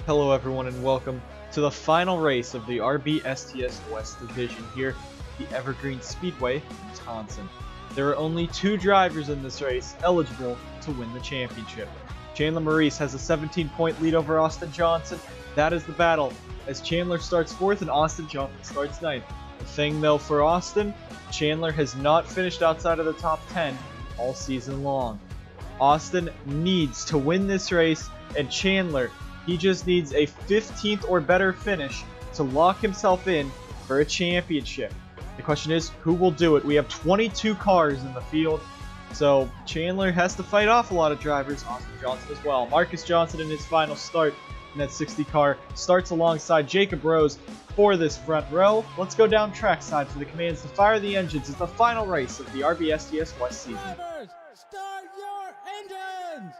Hello everyone and welcome to the final race of the RBSTS West division here at the Evergreen Speedway in Wisconsin. There are only 2 drivers in this race eligible to win the championship. Chandler Maurice has a 17-point lead over Austin Johnson. That is the battle as Chandler starts 4th and Austin Johnson starts 9th. The thing though for Austin, Chandler has not finished outside of the top 10 all season long. Austin needs to win this race, and Chandler, he just needs a 15th or better finish to lock himself in for a championship. The question is, who will do it? We have 22 cars in the field, so Chandler has to fight off a lot of drivers, Austin Johnson as well. Marcus Johnson in his final start in that 60 car starts alongside Jacob Rose for this front row. Let's go down trackside for the commands to fire the engines. It's the final race of the RBSTS West season. Drivers, start your engines!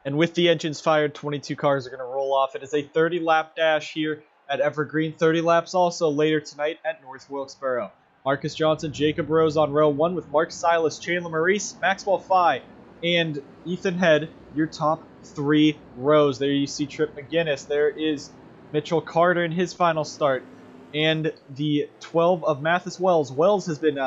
And with the engines fired, 22 cars are going to roll off. It is a 30-lap dash here at Evergreen. 30 laps also later tonight at North Wilkesboro. Marcus Johnson, Jacob Rose on row 1 with Mark Silas, Chandler Maurice, Maxwell Fye, and Ethan Head, your top 3 rows. There you see Trip McGinnis. There is Mitchell Carter in his final start. And the 12 of Mathis Wells. Wells has been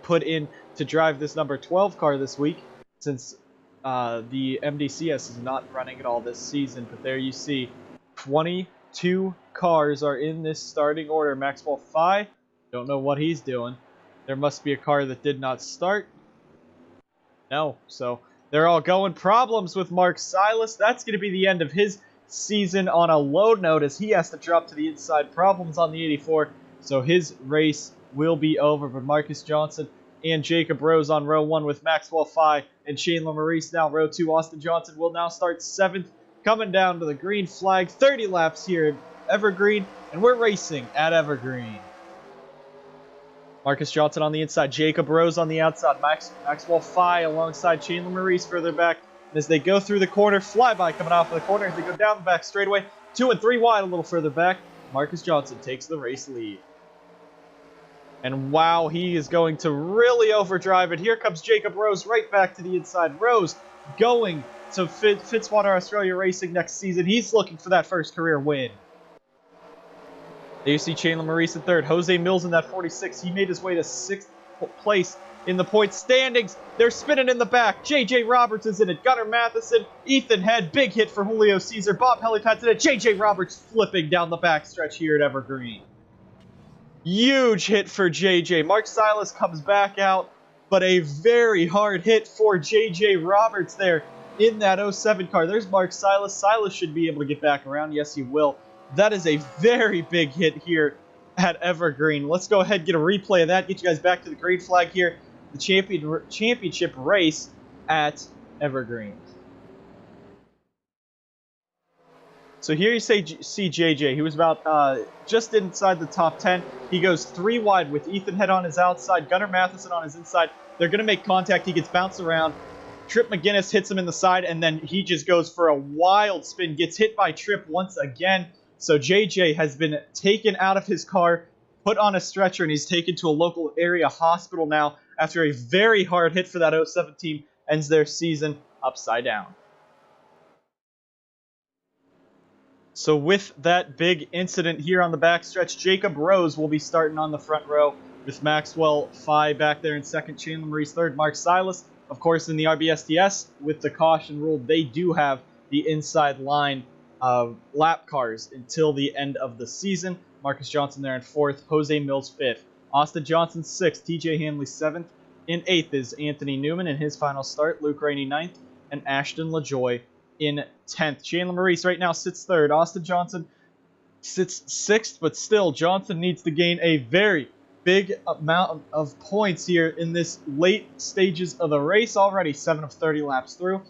put in to drive this number 12 car this week since the NSDCA is not running at all this season. But there you see 22 cars are in this starting order. Maxwell Fye, don't know what he's doing. There must be a car that did not start. No, so they're all going. Problems with Mark Silas. That's going to be the end of his season on a low note as he has to drop to the inside. Problems on the 84, so his race will be over. But Marcus Johnson and Jacob Rose on row 1 with Maxwell Fye and Chandler Maurice now row 2. Austin Johnson will now start 7th, coming down to the green flag. 30 laps here at Evergreen, and we're racing at Evergreen. Marcus Johnson on the inside, Jacob Rose on the outside, Maxwell Fye alongside Chandler Maurice further back. And as they go through the corner, flyby coming off of the corner, as they go down the back straightaway, 2 and 3 wide a little further back, Marcus Johnson takes the race lead. And wow, he is going to really overdrive it. Here comes Jacob Rose right back to the inside. Rose going to Fitzwater Australia Racing next season. He's looking for that first career win. There you see Chandler Maurice in 3rd. Jose Mills in that 46. He made his way to 6th place in the point standings. They're spinning in the back. J.J. Roberts is in it. Gunnar Matheson, Ethan Head. Big hit for Julio Caesar. Bob Helipat's in it. J.J. Roberts flipping down the backstretch here at Evergreen. Huge hit for J.J. Mark Silas comes back out, but a very hard hit for J.J. Roberts there in that 07 car. There's Mark Silas. Silas should be able to get back around. Yes, he will. That is a very big hit here at Evergreen. Let's go ahead and get a replay of that. Get you guys back to the green flag here. The championship race at Evergreen. So here you see JJ. He was about just inside the top 10. He goes 3 wide with Ethan Head on his outside, Gunnar Matheson on his inside. They're going to make contact. He gets bounced around. Trip McGinnis hits him in the side, and then he just goes for a wild spin. Gets hit by Trip once again. So JJ has been taken out of his car, put on a stretcher, and he's taken to a local area hospital now after a very hard hit for that 07 team. Ends their season upside down. So with that big incident here on the backstretch, Jacob Rose will be starting on the front row with Maxwell Fye back there in 2nd, Chandler Maurice 3rd, Mark Silas. Of course, in the RBSTS, with the caution rule, they do have the inside line of lap cars until the end of the season. Marcus Johnson there in 4th, Jose Mills 5th, Austin Johnson 6th, TJ Hanley 7th. In 8th is Anthony Newman in his final start, Luke Rainey 9th, and Ashton LaJoy in 10th. Chandler Maurice right now sits 3rd. Austin Johnson sits 6th, but still, Johnson needs to gain a very big amount of points here in this late stages of the race already. 7 of 30 laps through.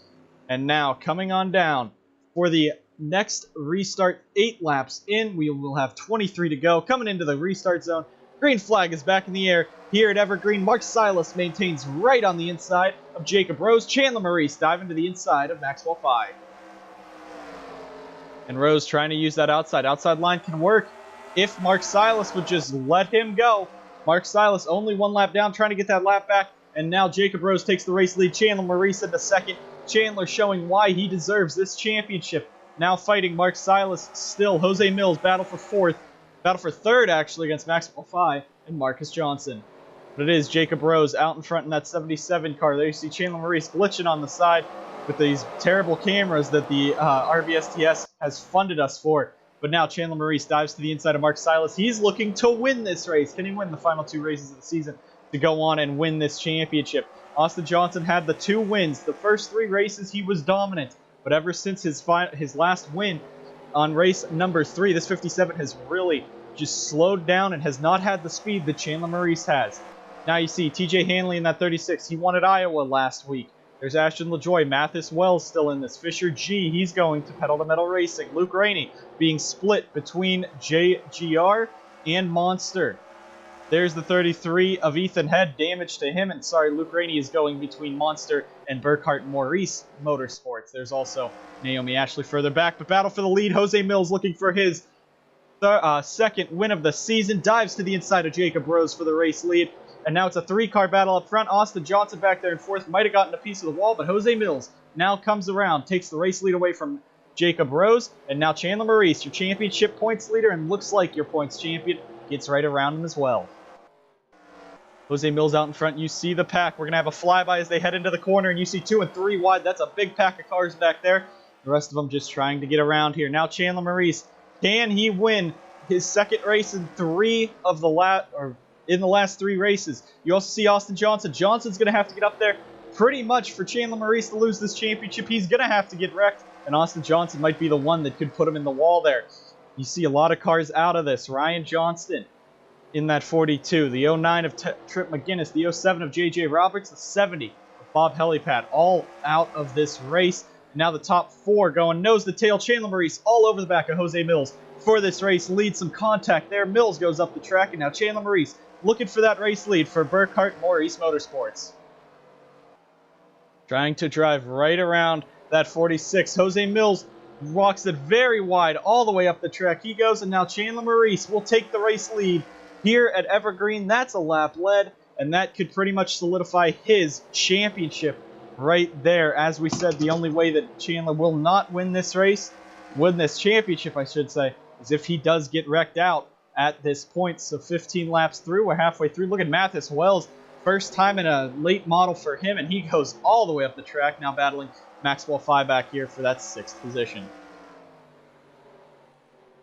And now, coming on down for the next restart, 8 laps in. We will have 23 to go. Coming into the restart zone. Green flag is back in the air here at Evergreen. Mark Silas maintains right on the inside of Jacob Rose. Chandler Maurice diving to the inside of Maxwell Fye. And Rose trying to use that outside. Outside line can work if Mark Silas would just let him go. Mark Silas only 1 lap down, trying to get that lap back. And now Jacob Rose takes the race lead. Chandler Maurice into 2nd. Chandler showing why he deserves this championship. now fighting Mark Silas still. Jose Mills battle for third actually against Maxwell Phi and Marcus Johnson. But it is Jacob Rose out in front in that 77 car. There you see Chandler Maurice glitching on the side with these terrible cameras that the RBSTS has funded us for. But now Chandler Maurice dives to the inside of Mark Silas. He's looking to win this race. Can he win the final 2 races of the season to go on and win this championship? Austin Johnson had the 2 wins. The first 3 races he was dominant. But ever since his last win on race number 3, this 57 has really just slowed down and has not had the speed that Chandler Maurice has. Now you see TJ Hanley in that 36. He won at Iowa last week. There's Ashton LaJoy. Mathis Wells still in this. Fisher G, he's going to Pedal to Metal Racing. Luke Rainey being split between JGR and Monster. There's the 33 of Ethan Head. Damage to him. And sorry, Luke Rainey is going between Monster and Burkhart Maurice Motorsports. There's also Naomi Ashley further back. But battle for the lead. Jose Mills looking for his second win of the season. Dives to the inside of Jacob Rose for the race lead. And now it's a 3-car battle up front. Austin Johnson back there in 4th. Might have gotten a piece of the wall, but Jose Mills now comes around, takes the race lead away from Jacob Rose. And now Chandler Maurice, your championship points leader, and looks like your points champion, gets right around him as well. Jose Mills out in front. You see the pack. We're going to have a flyby as they head into the corner, and you see 2 and 3 wide. That's a big pack of cars back there. The rest of them just trying to get around here. Now Chandler Maurice, can he win his second race in in the last 3 races? You also see Austin Johnson. Johnson's going to have to get up there pretty much for Chandler Maurice to lose this championship. He's going to have to get wrecked, and Austin Johnson might be the one that could put him in the wall there. You see a lot of cars out of this. Ryan Johnston in that 42. The 09 of Trip McGinnis. The 07 of J.J. Roberts. The 70 of Bob Helipat. All out of this race. Now the top 4 going nose to tail. Chandler Maurice all over the back of Jose Mills for this race. Leads some contact there. Mills goes up the track, and now Chandler Maurice looking for that race lead for Burkhart Maurice Motorsports. Trying to drive right around that 46. Jose Mills walks it very wide all the way up the track. He goes, and now Chandler Maurice will take the race lead here at Evergreen. That's a lap led, and that could pretty much solidify his championship right there. As we said, the only way that Chandler will not win this championship, I should say, is if he does get wrecked out at this point. So 15 laps through, we're halfway through. Look at Mathis Wells, first time in a late model for him, and he goes all the way up the track, now battling Maxwell Phi back here for that 6th position.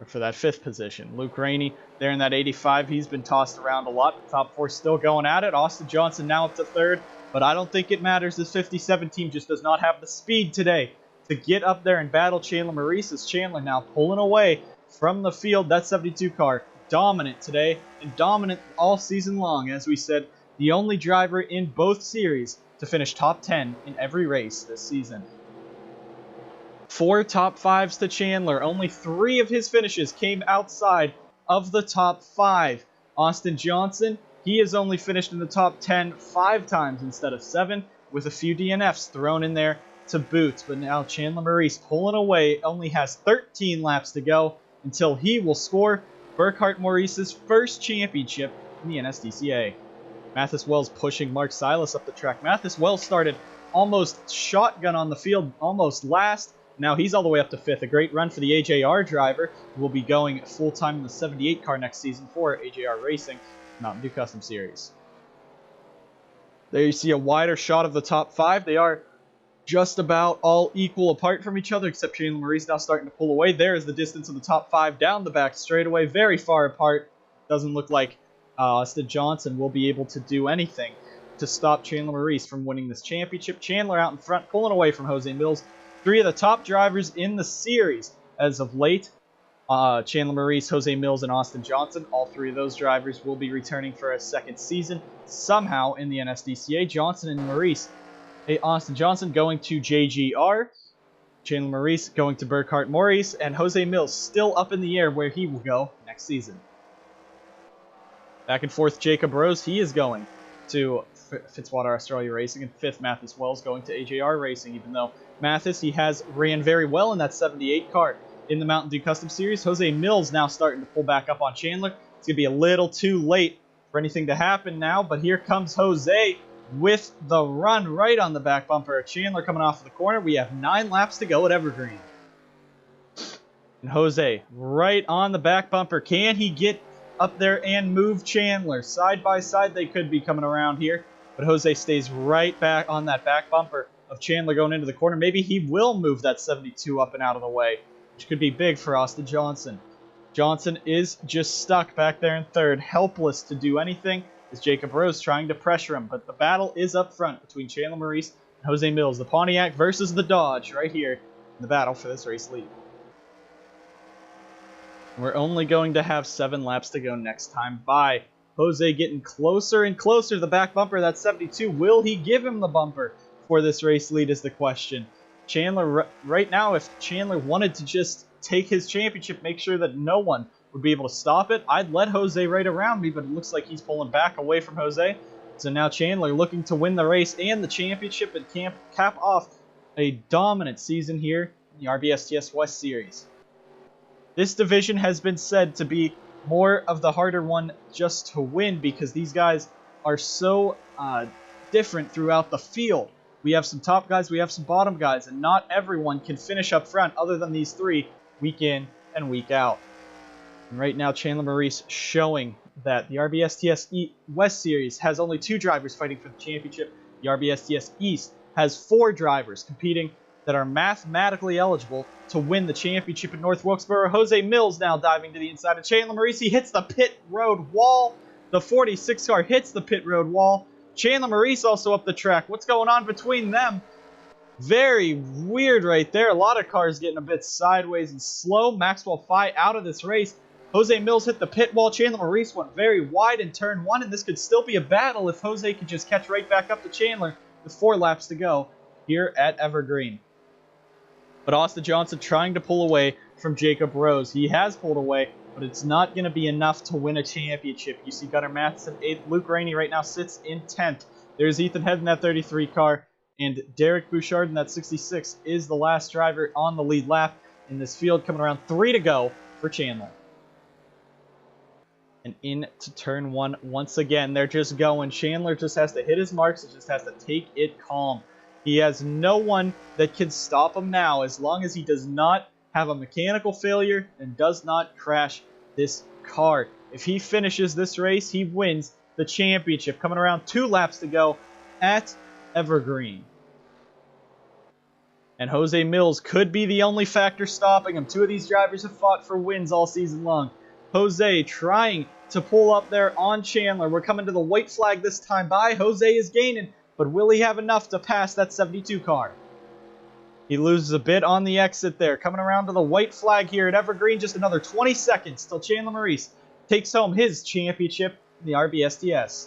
Or for that 5th position. Luke Rainey there in that 85, he's been tossed around a lot. The top 4 still going at it. Austin Johnson now up to 3rd, but I don't think it matters. This 57 team just does not have the speed today to get up there and battle Chandler Maurice. As Chandler now pulling away from the field. That 72 car dominant today and dominant all season long. As we said, the only driver in both series to finish top 10 in every race this season. 4 top 5s to Chandler. Only 3 of his finishes came outside of the top 5. Austin Johnson, he has only finished in the top 10 5 times instead of 7, with a few DNFs thrown in there to boot. But now Chandler Maurice pulling away, only has 13 laps to go until he will score Burkhart Maurice's first championship in the NSDCA. Mathis Wells pushing Mark Silas up the track. Mathis Wells started almost shotgun on the field, almost last. Now he's all the way up to 5th. A great run for the AJR driver, who will be going full-time in the 78 car next season for AJR Racing, Mountain Dew Custom Series. There you see a wider shot of the top 5. They are just about all equal apart from each other, except Chandler Maurice now starting to pull away. There is the distance of the top 5 down the back straightaway, very far apart. Doesn't look like Austin Johnson will be able to do anything to stop Chandler Maurice from winning this championship. Chandler out in front, pulling away from Jose Mills. 3 of the top drivers in the series as of late. Chandler Maurice, Jose Mills, and Austin Johnson. All 3 of those drivers will be returning for a second season somehow in the NSDCA. Johnson and Maurice. Austin Johnson going to JGR. Chandler Maurice going to Burkhart Maurice. And Jose Mills still up in the air where he will go next season. Back and forth, Jacob Rose. He is going to Fitzwater Australia Racing. And 5th, Mathis Wells going to AJR Racing. Even though Mathis, he has ran very well in that 78 car in the Mountain Dew Custom Series. Jose Mills now starting to pull back up on Chandler. It's going to be a little too late for anything to happen now. But here comes Jose with the run right on the back bumper. Chandler coming off of the corner. We have 9 laps to go at Evergreen. And Jose right on the back bumper. Can he get up there and move Chandler? Side by side they could be coming around here. But Jose stays right back on that back bumper of Chandler going into the corner. Maybe he will move that 72 up and out of the way, which could be big for Austin Johnson. Johnson is just stuck back there in third, helpless to do anything as Jacob Rose trying to pressure him. But the battle is up front between Chandler Maurice and Jose Mills. The Pontiac versus the Dodge right here in the battle for this race lead. We're only going to have 7 laps to go next time by. Jose getting closer and closer to the back bumper. That's 72. Will he give him the bumper for this race lead is the question. Chandler, right now, if Chandler wanted to just take his championship, make sure that no one would be able to stop it, I'd let Jose right around me, but it looks like he's pulling back away from Jose. So now Chandler looking to win the race and the championship and cap off a dominant season here in the RBSTS West Series. This division has been said to be more of the harder one just to win because these guys are so different throughout the field. We have some top guys, we have some bottom guys, and not everyone can finish up front other than these 3 week in and week out. And right now, Chandler Maurice showing that the RBSTS West Series has only 2 drivers fighting for the championship. The RBSTS East has 4 drivers competing that are mathematically eligible to win the championship in North Wilkesboro. Jose Mills now diving to the inside of Chandler Maurice. He hits the pit road wall. The 46 car hits the pit road wall. Chandler Maurice also up the track. What's going on between them? Very weird right there. A lot of cars getting a bit sideways and slow. Maxwell Phi out of this race. Jose Mills hit the pit wall. Chandler Maurice went very wide in turn 1, and this could still be a battle if Jose could just catch right back up to Chandler with 4 laps to go here at Evergreen. But Austin Johnson trying to pull away from Jacob Rose. He has pulled away, but it's not going to be enough to win a championship. You see Gunnar Matheson 8th. Luke Rainey right now sits in 10th. There's Ethan Head in that 33 car. And Derek Bouchard in that 66 is the last driver on the lead lap in this field, coming around 3 to go for Chandler. And into turn 1 once again. They're just going. Chandler just has to hit his marks. He just has to take it calm. He has no one that can stop him now as long as he does not have a mechanical failure and does not crash this car. If he finishes this race, he wins the championship. Coming around 2 laps to go at Evergreen. And Jose Mills could be the only factor stopping him. 2 of these drivers have fought for wins all season long. Jose trying to pull up there on Chandler. We're coming to the white flag this time by. Jose is gaining. But will he have enough to pass that 72 car? He loses a bit on the exit there. Coming around to the white flag here at Evergreen. Just another 20 seconds till Chandler Maurice takes home his championship in the RBSTS.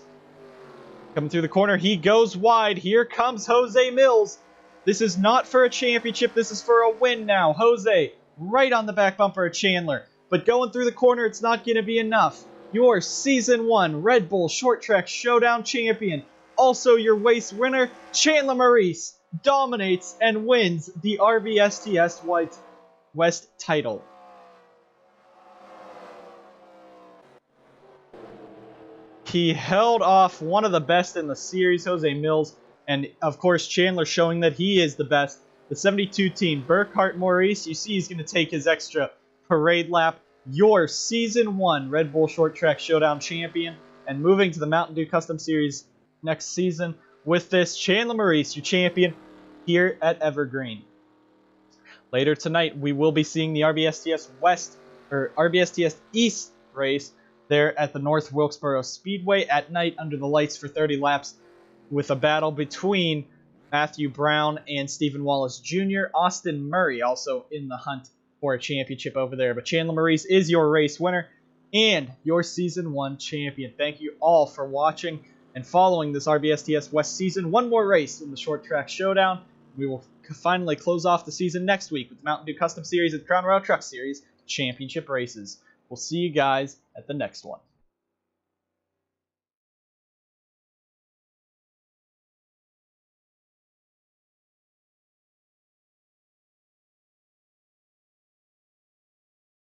Coming through the corner, he goes wide. Here comes Jose Mills. This is not for a championship. This is for a win now. Jose right on the back bumper of Chandler. But going through the corner, it's not going to be enough. Your Season 1 Red Bull Short Track Showdown champion. Also your race winner, Chandler Maurice, dominates and wins the RBSTS West title. He held off one of the best in the series, Jose Mills, and of course Chandler showing that he is the best. The 72 team, Burkhart Maurice, you see he's going to take his extra parade lap. Your Season 1 Red Bull Short Track Showdown champion, and moving to the Mountain Dew Custom Series next season with this, Chandler Maurice, your champion here at Evergreen. Later tonight, we will be seeing the RBSTS West, or RBSTS East race there at the North Wilkesboro Speedway at night under the lights for 30 laps with a battle between Matthew Brown and Stephen Wallace Jr. Austin Murray also in the hunt for a championship over there. But Chandler Maurice is your race winner and your Season 1 champion. Thank you all for watching and following this RBSTS West season. One more race in the Short Track Showdown. We will finally close off the season next week with the Mountain Dew Custom Series and Crown Royal Truck Series championship races. We'll see you guys at the next one.